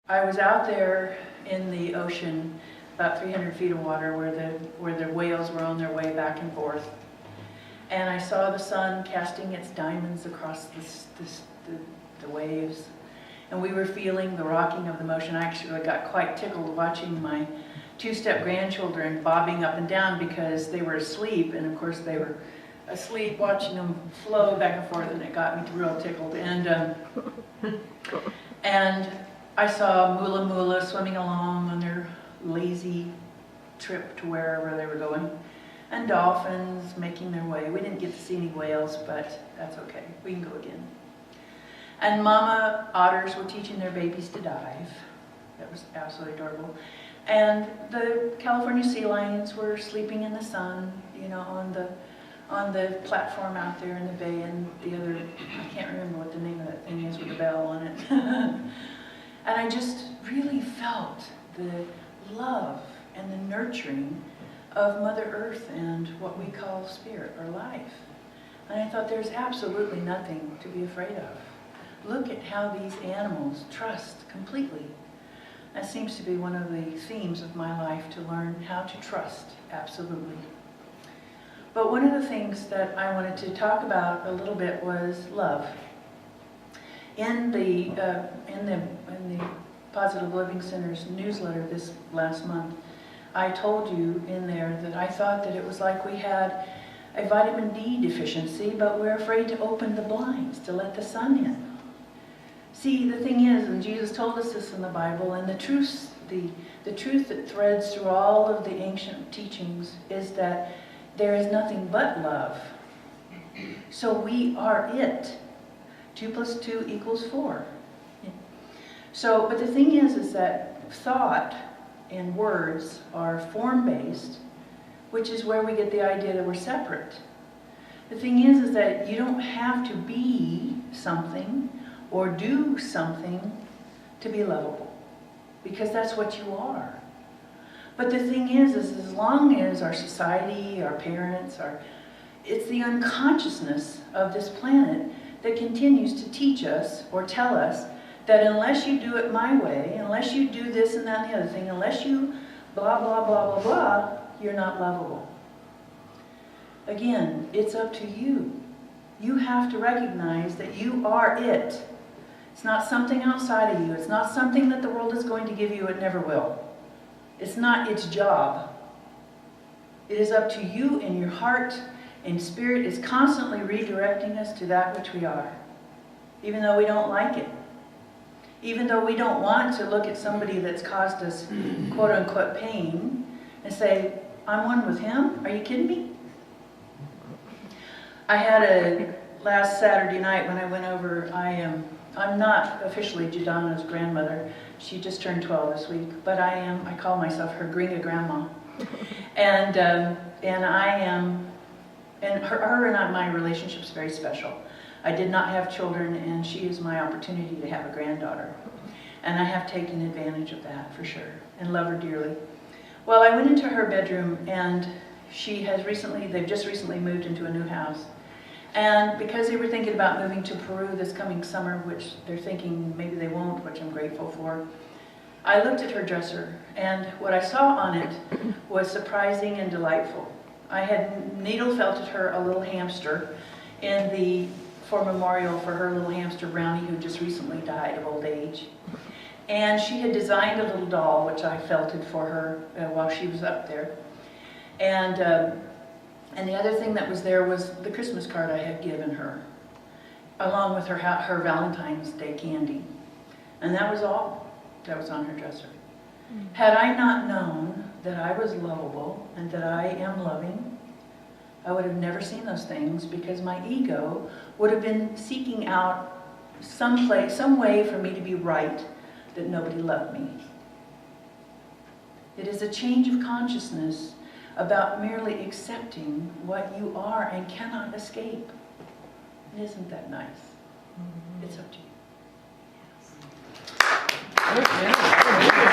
I was out there in the ocean, about 300 feet of water, where the whales were on their way back and forth. And I saw the sun casting its diamonds across the waves. And we were feeling the rocking of the motion. I actually got quite tickled watching my two-step grandchildren bobbing up and down because they were asleep. And of course they were asleep watching them flow back and forth, and it got me real tickled. And I saw Mula Mula swimming along on their lazy trip to wherever they were going, and dolphins making their way. We didn't get to see any whales, but that's okay. We can go again. And mama otters were teaching their babies to dive. That was absolutely adorable. And the California sea lions were sleeping in the sun, you know, on the platform out there in the bay, and the other, I can't remember what the name of that thing is with the bell on it. And I just really felt the love and the nurturing of Mother Earth and what we call spirit or life. And I thought there's absolutely nothing to be afraid of. Look at how these animals trust completely. That seems to be one of the themes of my life, to learn how to trust, absolutely. But one of the things that I wanted to talk about a little bit was love. In the Positive Living Center's newsletter this last month, I told you in there that I thought that it was like we had a vitamin D deficiency, but we're afraid to open the blinds to let the sun in. See, the thing is, and Jesus told us this in the Bible, and the truth that threads through all of the ancient teachings is that there is nothing but love. So we are it. 2 + 2 = 4. So, but the thing is that thought and words are form-based, which is where we get the idea that we're separate. The thing is that you don't have to be something or do something to be lovable, because that's what you are. But the thing is as long as our society, our parents, it's the unconsciousness of this planet that continues to teach us or tell us that unless you do it my way, unless you do this and that and the other thing, unless you blah, blah, blah, blah, blah, you're not lovable. Again, it's up to you. You have to recognize that you are it. It's not something outside of you. It's not something that the world is going to give you. It never will. It's not its job. It is up to you, and your heart and spirit is constantly redirecting us to that which we are, even though we don't like it. Even though we don't want to look at somebody that's caused us quote-unquote pain and say, I'm one with him? Are you kidding me? I had last Saturday night when I went over, I'm not officially Jadana's grandmother. She just turned 12 this week, but I call myself her Gringa grandma. And I am, and her and my relationship's very special. I did not have children, and she is my opportunity to have a granddaughter. And I have taken advantage of that for sure, and love her dearly. Well, I went into her bedroom, and they've just recently moved into a new house. And because they were thinking about moving to Peru this coming summer, which they're thinking maybe they won't, which I'm grateful for, I looked at her dresser, and what I saw on it was surprising and delightful. I had needle felted her a little hamster for memorial for her little hamster Brownie, who just recently died of old age. And she had designed a little doll, which I felted for her while she was up there. And the other thing that was there was the Christmas card I had given her, along with her Valentine's Day candy. And that was all that was on her dresser. Had I not known that I was lovable and that I am loving, I would have never seen those things, because my ego would have been seeking out some way for me to be right, that nobody loved me. It is a change of consciousness about merely accepting what you are and cannot escape. And isn't that nice? It's up to you. Yes.